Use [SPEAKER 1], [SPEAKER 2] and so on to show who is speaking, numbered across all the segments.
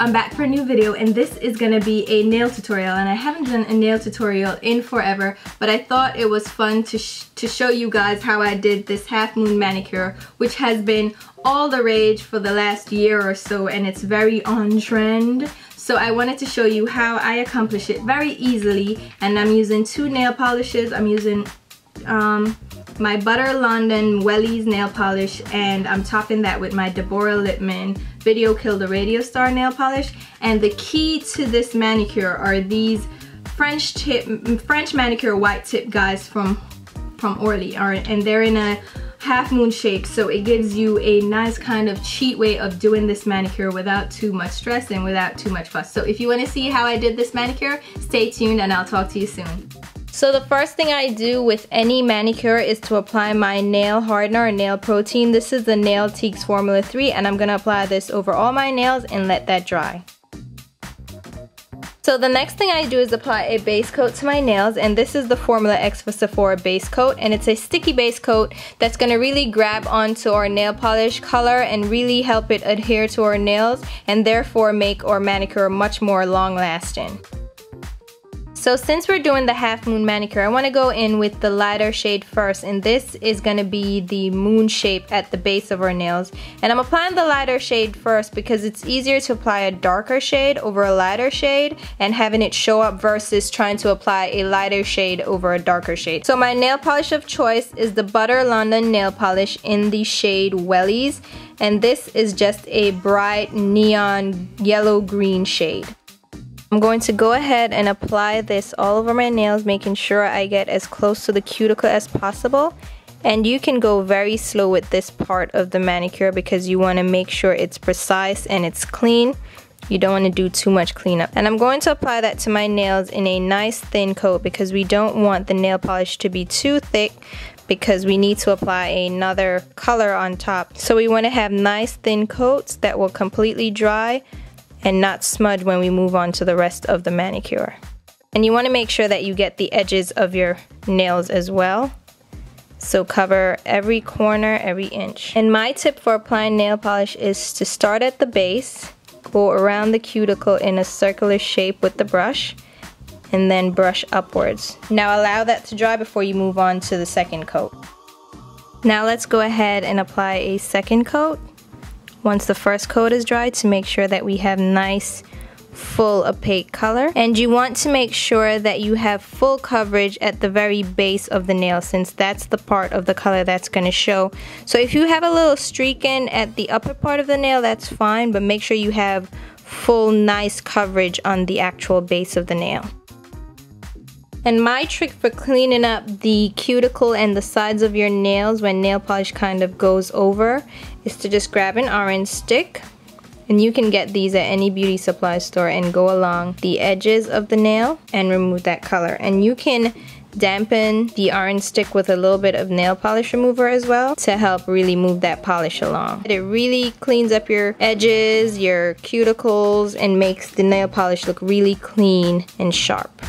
[SPEAKER 1] I'm back for a new video, and this is gonna be a nail tutorial, and I haven't done a nail tutorial in forever, but I thought it was fun to show you guys how I did this half moon manicure, which has been all the rage for the last year or so, and it's very on trend. So I wanted to show you how I accomplish it very easily, and I'm using two nail polishes. I'm using my Butter London Wellies nail polish, and I'm topping that with my Deborah Lippmann Video Kill the Radio Star nail polish. And the key to this manicure are these French manicure white tip guys from Orly, and they're in a half moon shape, so it gives you a nice kind of cheat way of doing this manicure without too much stress and without too much fuss. So if you want to see how I did this manicure, stay tuned and I'll talk to you soon. So the first thing I do with any manicure is to apply my nail hardener or nail protein. This is the Nailtiques Formula 3, and I'm gonna apply this over all my nails and let that dry. So the next thing I do is apply a base coat to my nails, and this is the Formula X for Sephora base coat, and it's a sticky base coat that's gonna really grab onto our nail polish color and really help it adhere to our nails, and therefore make our manicure much more long lasting. So since we're doing the half moon manicure, I want to go in with the lighter shade first, and this is going to be the moon shape at the base of our nails. And I'm applying the lighter shade first because it's easier to apply a darker shade over a lighter shade and having it show up versus trying to apply a lighter shade over a darker shade. So my nail polish of choice is the Butter London nail polish in the shade Wellies, and this is just a bright neon yellow green shade. I'm going to go ahead and apply this all over my nails, making sure I get as close to the cuticle as possible. And you can go very slow with this part of the manicure because you want to make sure it's precise and it's clean. You don't want to do too much cleanup. And I'm going to apply that to my nails in a nice thin coat because we don't want the nail polish to be too thick, because we need to apply another color on top. So we want to have nice thin coats that will completely dry and not smudge when we move on to the rest of the manicure. And you want to make sure that you get the edges of your nails as well. So cover every corner, every inch. And my tip for applying nail polish is to start at the base, go around the cuticle in a circular shape with the brush, and then brush upwards. Now allow that to dry before you move on to the second coat. Now let's go ahead and apply a second coat once the first coat is dry to make sure that we have nice full opaque color. And you want to make sure that you have full coverage at the very base of the nail, since that's the part of the color that's going to show. So if you have a little streaking at the upper part of the nail, that's fine, but make sure you have full nice coverage on the actual base of the nail. And my trick for cleaning up the cuticle and the sides of your nails when nail polish kind of goes over is to just grab an orange stick, and you can get these at any beauty supply store, and go along the edges of the nail and remove that color. And you can dampen the orange stick with a little bit of nail polish remover as well to help really move that polish along. It really cleans up your edges, your cuticles, and makes the nail polish look really clean and sharp.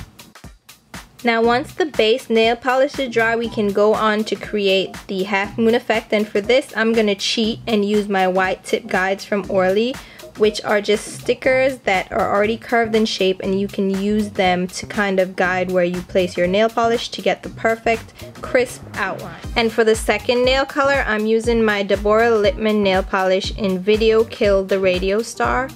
[SPEAKER 1] Now once the base nail polish is dry, we can go on to create the half moon effect, and for this I'm gonna cheat and use my white tip guides from Orly, which are just stickers that are already curved in shape, and you can use them to kind of guide where you place your nail polish to get the perfect crisp outline. And for the second nail color, I'm using my Deborah Lippmann nail polish in Video Kill the Radio Star,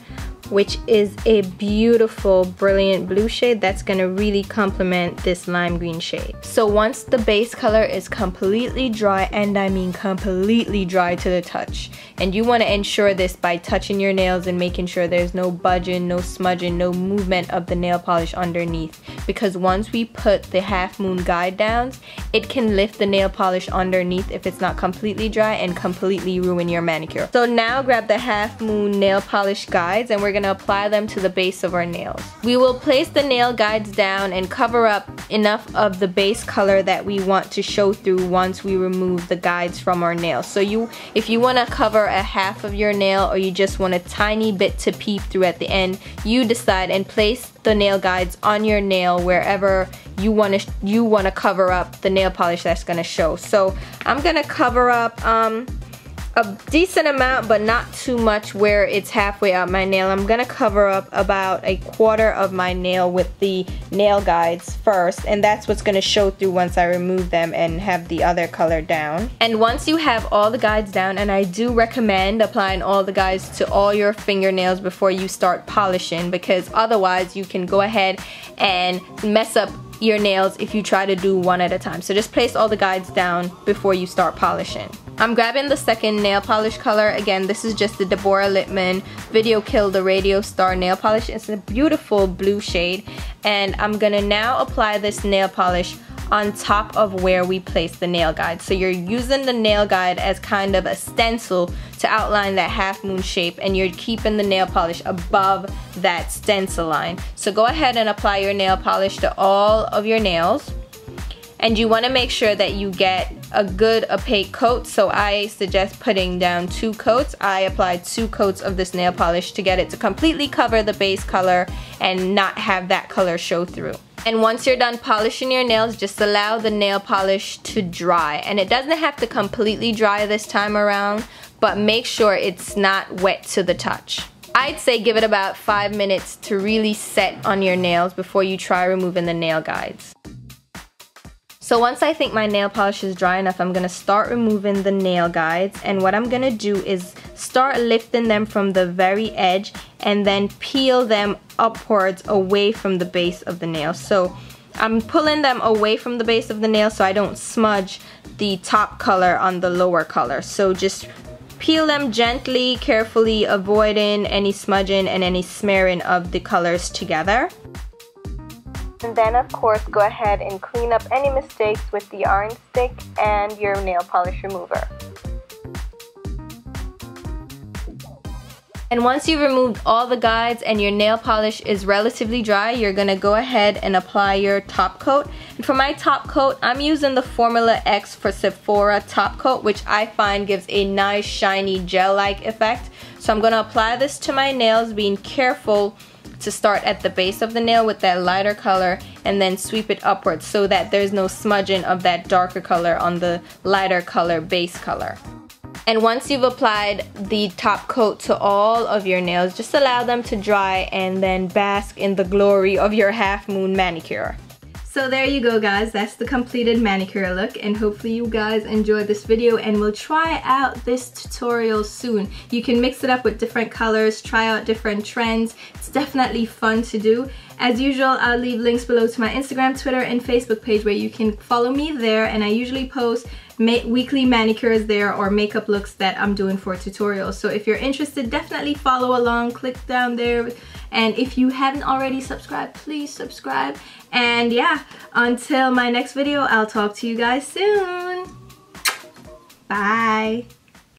[SPEAKER 1] which is a beautiful brilliant blue shade that's gonna really complement this lime green shade. So once the base color is completely dry, and I mean completely dry to the touch, and you want to ensure this by touching your nails and making sure there's no budging, no smudging, no movement of the nail polish underneath, because once we put the half moon guide downs, it can lift the nail polish underneath if it's not completely dry and completely ruin your manicure. So now grab the half moon nail polish guides, and we're gonna apply them to the base of our nails. We will place the nail guides down and cover up enough of the base color that we want to show through once we remove the guides from our nails. So if you want to cover a half of your nail, or you just want a tiny bit to peep through at the end, you decide, and place the nail guides on your nail wherever you want to cover up the nail polish that's going to show. So I'm going to cover up a decent amount, but not too much where it's halfway up my nail. I'm gonna cover up about a quarter of my nail with the nail guides first, and that's what's gonna show through once I remove them and have the other color down. And once you have all the guides down, and I do recommend applying all the guides to all your fingernails before you start polishing, because otherwise you can go ahead and mess up your nails if you try to do one at a time. So just place all the guides down before you start polishing. I'm grabbing the second nail polish color. Again, this is just the Deborah Lippmann Video Kill the Radio Star nail polish. It's a beautiful blue shade, and I'm gonna now apply this nail polish on top of where we place the nail guide. So you're using the nail guide as kind of a stencil to outline that half moon shape, and you're keeping the nail polish above that stencil line. So go ahead and apply your nail polish to all of your nails. And you want to make sure that you get a good opaque coat, so I suggest putting down 2 coats. I applied 2 coats of this nail polish to get it to completely cover the base color and not have that color show through. And once you're done polishing your nails, just allow the nail polish to dry. And it doesn't have to completely dry this time around, but make sure it's not wet to the touch. I'd say give it about 5 minutes to really set on your nails before you try removing the nail guides. So once I think my nail polish is dry enough, I'm gonna start removing the nail guides, and what I'm gonna do is start lifting them from the very edge and then peel them upwards away from the base of the nail. So I'm pulling them away from the base of the nail so I don't smudge the top color on the lower color. So just peel them gently, carefully, avoiding any smudging and any smearing of the colors together. And then of course go ahead and clean up any mistakes with the orange stick and your nail polish remover. And once you've removed all the guides and your nail polish is relatively dry, you're gonna go ahead and apply your top coat. And for my top coat, I'm using the Formula X for Sephora top coat, which I find gives a nice shiny gel-like effect. So I'm gonna apply this to my nails, being careful to start at the base of the nail with that lighter color and then sweep it upwards so that there's no smudging of that darker color on the lighter color base color. And once you've applied the top coat to all of your nails, just allow them to dry and then bask in the glory of your half moon manicure. So there you go guys, that's the completed manicure look, and hopefully you guys enjoyed this video and will try out this tutorial soon. You can mix it up with different colors, try out different trends. It's definitely fun to do. As usual, I'll leave links below to my Instagram, Twitter, and Facebook page where you can follow me there, and I usually post weekly manicures there or makeup looks that I'm doing for tutorials. So if you're interested, definitely follow along, click down there. And if you haven't already subscribed, please subscribe. And yeah, until my next video, I'll talk to you guys soon. Bye.